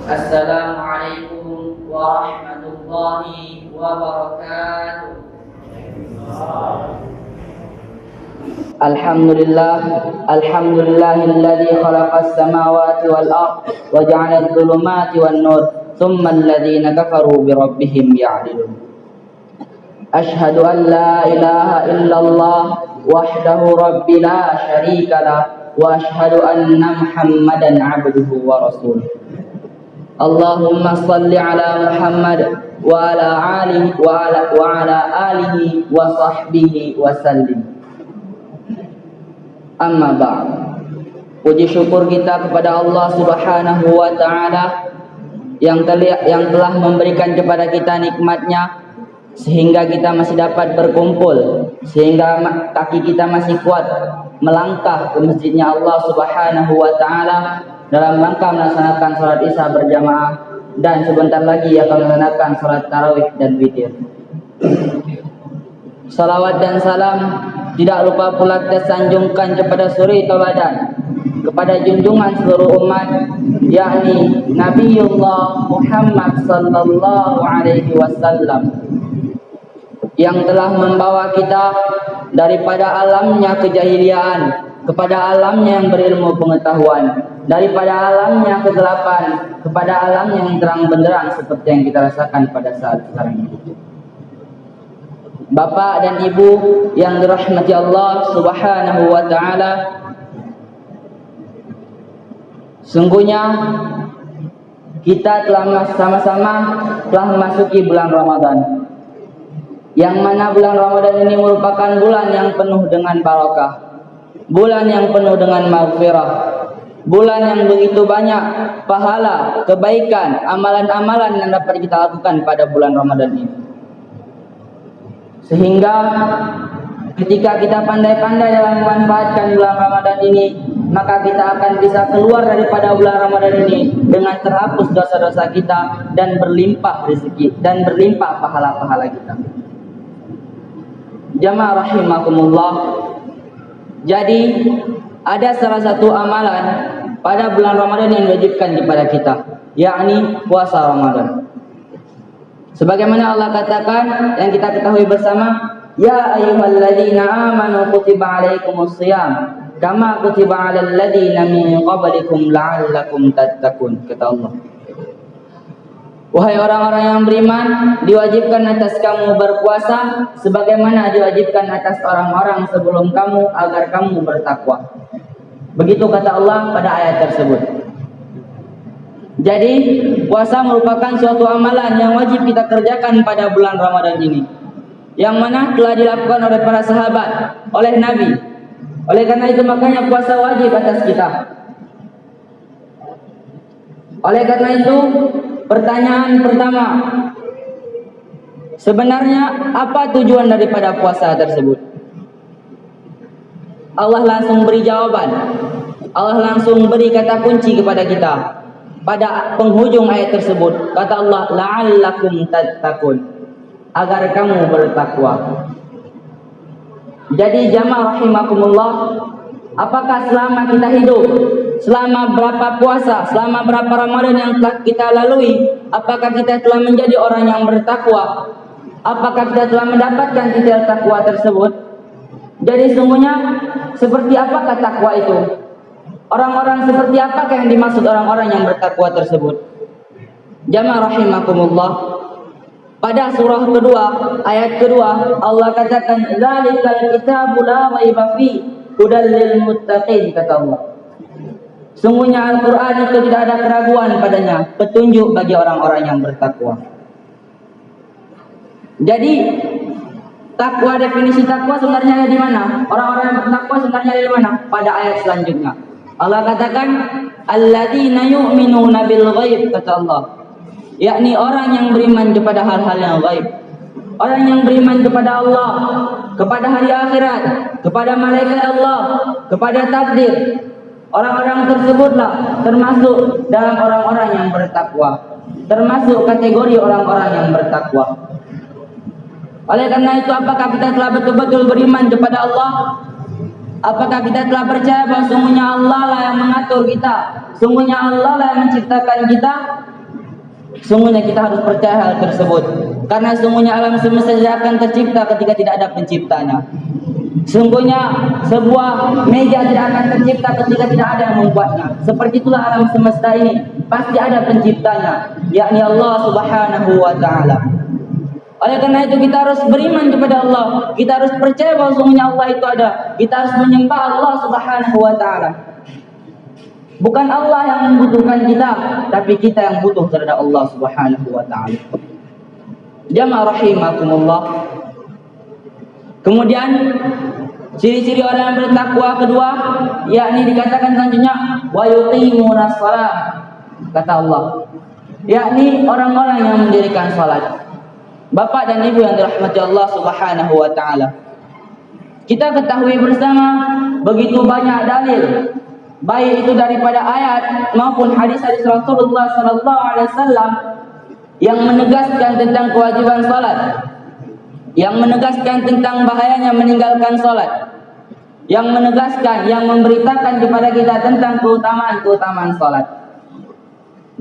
Assalamualaikum warahmatullahi wabarakatuh. Alhamdulillahilladzi khalaqas samawati wal ardh wa ja'ala adh-dhulumati wan nur thumma alladhina kafaru bi rabbihim ya'dilun. Ashhadu an la ilaha illallah wahdahu rabbi la syarika lah wa ashhadu anna Muhammadan 'abduhu wa rasuluh. Allahumma salli ala Muhammad wa ala alihi wa sahbihi wa sallim. Amma ba'd. Puji syukur kita kepada Allah Subhanahu wa taala yang telah memberikan kepada kita nikmatnya sehingga kita masih dapat berkumpul, sehingga kaki kita masih kuat melangkah ke masjidnya Allah Subhanahu wa taala dalam rangka melaksanakan salat Isya berjamaah, dan sebentar lagi akan melaksanakan salat tarawih dan witir. Salawat dan salam tidak lupa pula kita sanjungkan kepada suri tauladan, kepada junjungan seluruh umat, yakni Nabiullah Muhammad sallallahu alaihi wasallam, yang telah membawa kita daripada alamnya kejahiliaan kepada alamnya yang berilmu pengetahuan, daripada alamnya kegelapan kepada alamnya yang terang benderang seperti yang kita rasakan pada saat sekarang ini. Bapak dan Ibu yang dirahmati Allah Subhanahu wa taala, sungguhnya kita telah sama-sama telah memasuki bulan Ramadan, yang mana bulan Ramadan ini merupakan bulan yang penuh dengan barakah, bulan yang penuh dengan maghfirah, bulan yang begitu banyak pahala, kebaikan, amalan-amalan yang dapat kita lakukan pada bulan Ramadan ini. Sehingga ketika kita pandai-pandai dalam memanfaatkan bulan Ramadan ini, maka kita akan bisa keluar daripada bulan Ramadan ini dengan terhapus dosa-dosa kita dan berlimpah rezeki dan berlimpah pahala-pahala kita. Jamaah rahimakumullah. Jadi ada salah satu amalan pada bulan Ramadan yang diwajibkan kepada kita, yakni puasa Ramadan. Sebagaimana Allah katakan yang kita ketahui bersama, ya ayyuhalladzina amanu kutiba alaikumusshiyam kama kutiba alal ladzina min qablikum la'allakum tattaqun, kata Allah. Wahai orang-orang yang beriman, diwajibkan atas kamu berpuasa sebagaimana diwajibkan atas orang-orang sebelum kamu agar kamu bertakwa. Begitu kata Allah pada ayat tersebut. Jadi puasa merupakan suatu amalan yang wajib kita kerjakan pada bulan Ramadan ini, yang mana telah dilakukan oleh para sahabat, oleh Nabi. Oleh karena itu makanya puasa wajib atas kita. Oleh karena itu, pertanyaan pertama, sebenarnya apa tujuan daripada puasa tersebut? Allah langsung beri jawaban. Allah langsung beri kata kunci kepada kita pada penghujung ayat tersebut. Kata Allah, la'allakum tattaqun, agar kamu bertakwa. Jadi jamaah rahimakumullah, apakah selama kita hidup, selama berapa puasa, selama berapa Ramadan yang telah kita lalui, apakah kita telah menjadi orang yang bertakwa? Apakah kita telah mendapatkan titik takwa tersebut? Jadi sungguhnya seperti apakah takwa itu? Orang-orang seperti apakah yang dimaksud orang-orang yang bertakwa tersebut? Jamaah rahimakumullah, pada surah kedua, ayat kedua, Allah katakan, "Dzalikal kitabu la raiba fi hudal lil muttaqin," kata Allah. Sungguhnya Al-Quran itu tidak ada keraguan padanya, petunjuk bagi orang-orang yang bertakwa. Jadi takwa, definisi takwa sebenarnya ada di mana? Orang-orang yang bertakwa sebenarnya ada di mana? Pada ayat selanjutnya Allah katakan, alladzina yu'minuna bil ghaib, kata Allah, yakni orang yang beriman kepada hal-hal yang gaib, orang yang beriman kepada Allah, kepada hari akhirat, kepada malaikat Allah, kepada takdir. Orang-orang tersebutlah termasuk dalam orang-orang yang bertakwa, termasuk kategori orang-orang yang bertakwa. Oleh karena itu, apakah kita telah betul-betul beriman kepada Allah? Apakah kita telah percaya bahwa sungguhnya Allah lah yang mengatur kita, sungguhnya Allah lah yang menciptakan kita? Sungguhnya kita harus percaya hal tersebut. Karena sungguhnya alam semesta tidak akan tercipta ketika tidak ada penciptanya. Sungguhnya sebuah meja tidak akan tercipta ketika tidak ada yang membuatnya. Seperti itulah alam semesta ini, pasti ada penciptanya, yakni Allah Subhanahu wa taala. Oleh karena itu kita harus beriman kepada Allah. Kita harus percaya bahwa sungguhnya Allah itu ada. Kita harus menyembah Allah Subhanahu wa taala. Bukan Allah yang membutuhkan kita, tapi kita yang butuh terhadap Allah Subhanahu wa taala. Jamaah rahimakumullah. Kemudian ciri-ciri orang yang bertakwa kedua, yakni dikatakan selanjutnya wa yuqimunas shalah, kata Allah, yakni orang-orang yang mendirikan salat. Bapak dan Ibu yang dirahmati Allah Subhanahu wa taala, kita ketahui bersama begitu banyak dalil, baik itu daripada ayat maupun hadis-hadis Rasulullah sallallahu alaihi wasallam yang menegaskan tentang kewajiban salat, yang menegaskan tentang bahayanya meninggalkan salat, yang menegaskan, yang memberitakan kepada kita tentang keutamaan salat,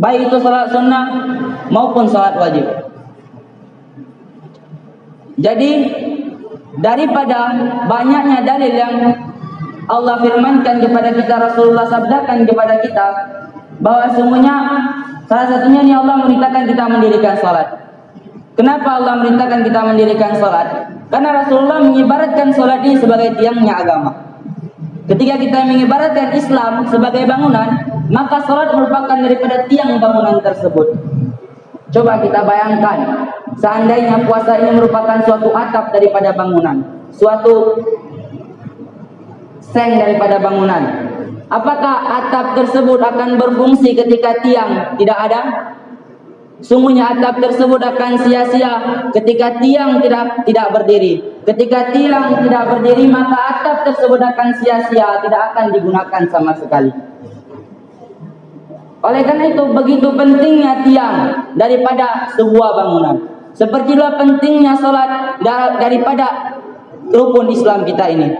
baik itu salat sunnah maupun salat wajib. Jadi daripada banyaknya dalil yang Allah firmankan kepada kita, Rasulullah sabdakan kepada kita, bahwa sungguhnya salah satunya ini Allah merintahkan kita mendirikan salat. Kenapa Allah merintahkan kita mendirikan salat? Karena Rasulullah mengibaratkan salat ini sebagai tiangnya agama. Ketika kita mengibaratkan Islam sebagai bangunan, maka salat merupakan daripada tiang bangunan tersebut. Coba kita bayangkan, seandainya puasa ini merupakan suatu atap daripada bangunan, suatu seng daripada bangunan, apakah atap tersebut akan berfungsi ketika tiang tidak ada? Sungguhnya atap tersebut akan sia-sia ketika tiang tidak berdiri. Ketika tiang tidak berdiri, maka atap tersebut akan sia-sia, tidak akan digunakan sama sekali. Oleh karena itu begitu pentingnya tiang daripada sebuah bangunan. Sepertilah pentingnya salat daripada rukun Islam kita ini.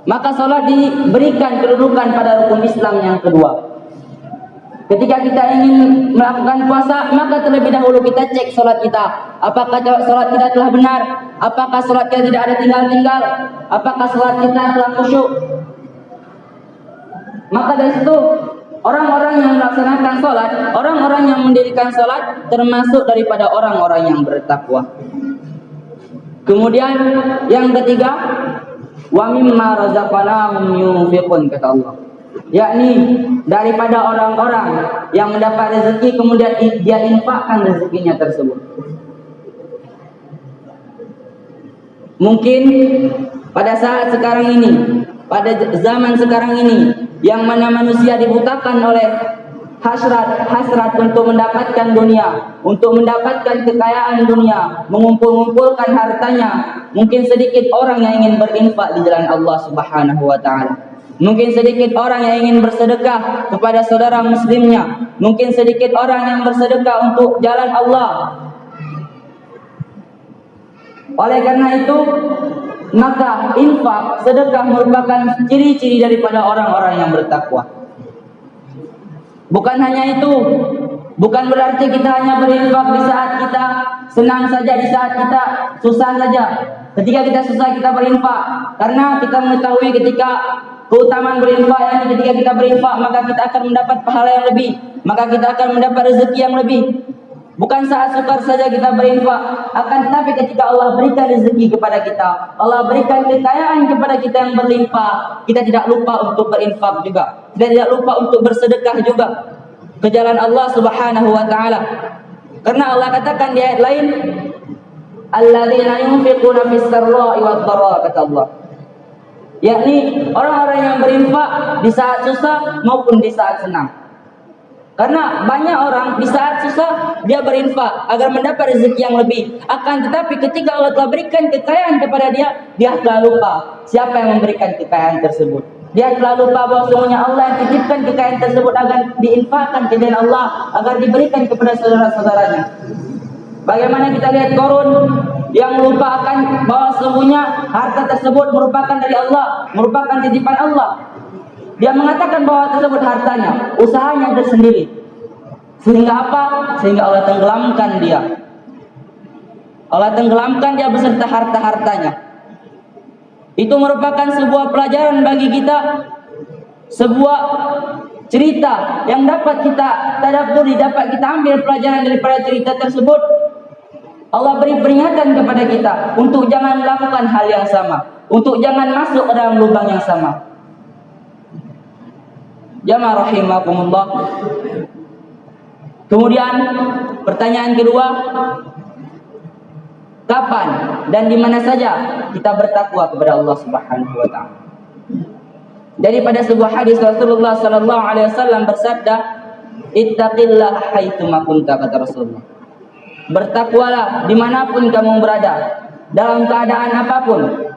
Maka salat diberikan kedudukan pada rukun Islam yang kedua. Ketika kita ingin melakukan puasa, maka terlebih dahulu kita cek salat kita. Apakah salat kita telah benar? Apakah salat kita tidak ada tinggal-tinggal? Apakah salat kita telah khusyuk? Maka dari situ orang-orang yang melaksanakan salat, orang-orang yang mendirikan salat termasuk daripada orang-orang yang bertakwa. Kemudian yang ketiga, wa mimma razaqnahum yunfiqun, kata Allah, yakni daripada orang-orang yang mendapat rezeki kemudian dia infakkan rezekinya tersebut. Mungkin pada saat sekarang ini, pada zaman sekarang ini, yang mana manusia dibutakan oleh hasrat untuk mendapatkan dunia, untuk mendapatkan kekayaan dunia, mengumpulkan hartanya. Mungkin sedikit orang yang ingin berinfak di jalan Allah Subhanahu wa taala. Mungkin sedikit orang yang ingin bersedekah kepada saudara muslimnya. Mungkin sedikit orang yang bersedekah untuk jalan Allah. Oleh karena itu, maka infak, sedekah merupakan ciri-ciri daripada orang-orang yang bertakwa. Bukan hanya itu, bukan berarti kita hanya berinfak di saat kita senang saja, di saat kita susah saja. Ketika kita susah kita berinfak, karena kita mengetahui ketika keutamaan berinfak, yang ketika kita berinfak maka kita akan mendapat pahala yang lebih, maka kita akan mendapat rezeki yang lebih. Bukan saat sukar saja kita berinfak, akan tetapi ketika Allah berikan rezeki kepada kita, Allah berikan kekayaan kepada kita yang berlimpah, kita tidak lupa untuk berinfak juga, kita tidak lupa untuk bersedekah juga ke jalan Allah Subhanahu wa taala. Karena Allah katakan di ayat lain, alladzina yunfiquna fis sarra'i wad dharra, kata Allah, yakni orang-orang yang berinfak di saat susah maupun di saat senang. Karena banyak orang di saat susah dia berinfak agar mendapat rezeki yang lebih. Akan tetapi ketika Allah telah berikan kekayaan kepada dia, dia telah lupa siapa yang memberikan kekayaan tersebut. Dia telah lupa bahwa semuanya Allah yang titipkan kekayaan tersebut agar diinfakkan ke jalan Allah, agar diberikan kepada saudara-saudaranya. Bagaimana kita lihat Qarun yang lupa akan bahwa semuanya harta tersebut merupakan dari Allah, merupakan titipan Allah. Dia mengatakan bahwa tersebut hartanya, usahanya tersendiri. Sehingga apa? Sehingga Allah tenggelamkan dia. Allah tenggelamkan dia beserta harta-hartanya. Itu merupakan sebuah pelajaran bagi kita, sebuah cerita yang dapat kita tadabburi, dapat kita ambil pelajaran daripada cerita tersebut. Allah beri peringatan kepada kita untuk jangan melakukan hal yang sama, untuk jangan masuk ke dalam lubang yang sama. Jamaah rahimakumullah. Kemudian pertanyaan kedua, kapan dan di mana saja kita bertakwa kepada Allah Subhanahu wa taala? Jadi pada sebuah hadis Rasulullah sallallahu alaihi wasallam bersabda, "Ittaqillaha haitsu ma kunta," kata Rasulullah. Bertakwalah dimanapun kamu berada, dalam keadaan apapun.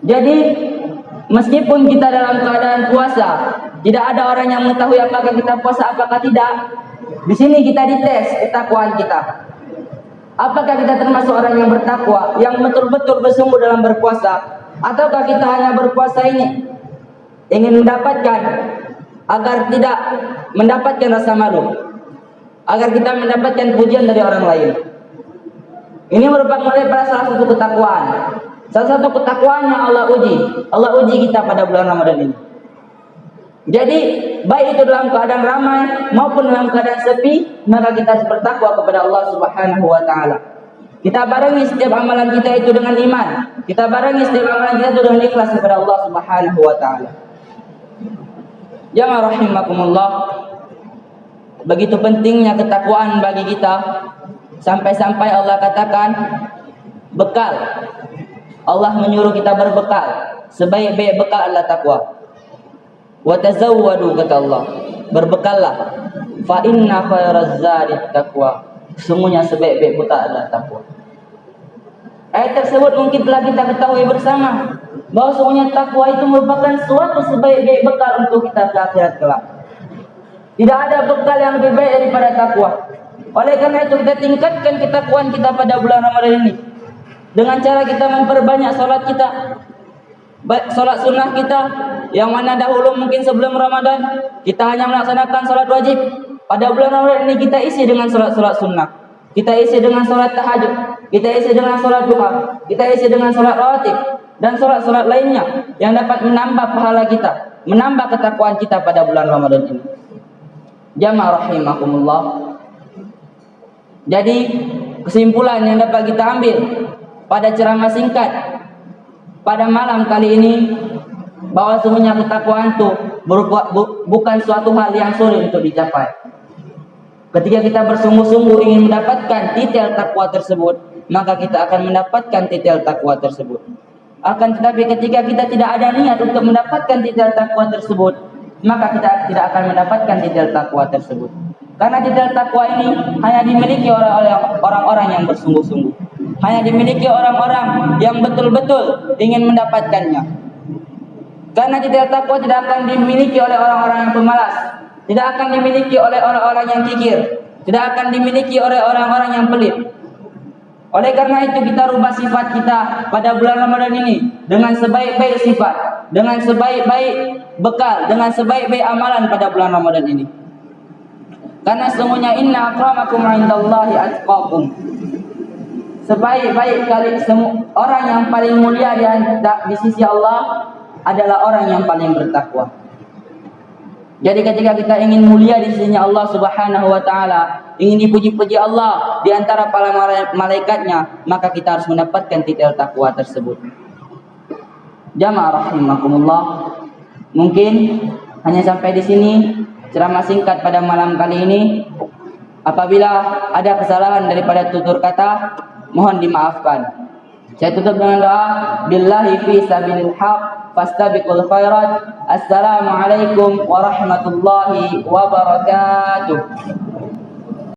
Jadi meskipun kita dalam keadaan puasa, tidak ada orang yang mengetahui apakah kita puasa apakah tidak. Di sini kita dites ketakwaan kita. Apakah kita termasuk orang yang bertakwa, yang betul-betul bersungguh dalam berpuasa, ataukah kita hanya berpuasa ini ingin mendapatkan agar tidak mendapatkan rasa malu, agar kita mendapatkan pujian dari orang lain. Ini merupakan salah satu ketakwaan. Salah satu ketakwaan yang Allah uji kita pada bulan Ramadan ini. Jadi baik itu dalam keadaan ramai maupun dalam keadaan sepi, maka kita harus bertakwa kepada Allah Subhanahu wa taala. Kita barengi setiap amalan kita itu dengan iman. Kita barengi setiap amalan kita itu dengan ikhlas kepada Allah Subhanahu wa taala. Jamaah rahimakumullah. Begitu pentingnya ketakwaan bagi kita, sampai-sampai Allah katakan bekal. Allah menyuruh kita berbekal. Sebaik-baik bekal adalah takwa. Wa tazawwadu, kata Allah, berbekallah. Fa inna khairaz zadi taqwa. Sesungguhnya sebaik-baik bekal adalah takwa. Ayat tersebut mungkin telah kita ketahui bersama bahwa sesungguhnya takwa itu merupakan suatu sebaik-baik bekal untuk kita ke akhirat kelak. Tidak ada bekal yang lebih baik daripada takwa. Oleh karena itu kita tingkatkan ketakwaan kita pada bulan Ramadan ini dengan cara kita memperbanyak salat kita, salat sunnah kita, yang mana dahulu mungkin sebelum Ramadan kita hanya melaksanakan salat wajib. Pada bulan Ramadan ini kita isi dengan salat-salat sunnah, kita isi dengan salat tahajud, kita isi dengan salat duha, kita isi dengan salat rawatib dan salat-salat lainnya yang dapat menambah pahala kita, menambah ketakwaan kita pada bulan Ramadan ini. Jamaah rahimakumullah. Jadi kesimpulan yang dapat kita ambil pada ceramah singkat pada malam kali ini, bahwa sesungguhnya ketakwaan itu bukan suatu hal yang sulit untuk dicapai. Ketika kita bersungguh-sungguh ingin mendapatkan titel takwa tersebut, maka kita akan mendapatkan titel takwa tersebut. Akan tetapi ketika kita tidak ada niat untuk mendapatkan titel takwa tersebut, maka kita tidak akan mendapatkan titel takwa tersebut. Karena titel takwa ini hanya dimiliki oleh orang-orang yang bersungguh-sungguh, hanya dimiliki orang-orang yang betul-betul ingin mendapatkannya. Karena titel takwa tidak akan dimiliki oleh orang-orang yang pemalas, tidak akan dimiliki oleh orang-orang yang kikir, tidak akan dimiliki oleh orang-orang yang pelit. Oleh karena itu kita rubah sifat kita pada bulan Ramadan ini dengan sebaik-baik sifat, dengan sebaik-baik bekal, dengan sebaik-baik amalan pada bulan Ramadan ini. Karena sesungguhnya inna akramakum 'indallahi atqakum. Sebaik-baik kali orang yang paling mulia di sisi Allah adalah orang yang paling bertakwa. Jadi ketika kita ingin mulia di sisinya Allah Subhanahu wa taala, ingin dipuji-puji Allah di antara para malaikatnya, maka kita harus mendapatkan titel takwa tersebut. Jamaah rahimakumullah. Mungkin hanya sampai di sini ceramah singkat pada malam kali ini. Apabila ada kesalahan daripada tutur kata, mohon dimaafkan. Saya tutup dengan doa, billahi fi sabilil haq fastabiqul khairat. Assalamualaikum warahmatullahi wabarakatuh.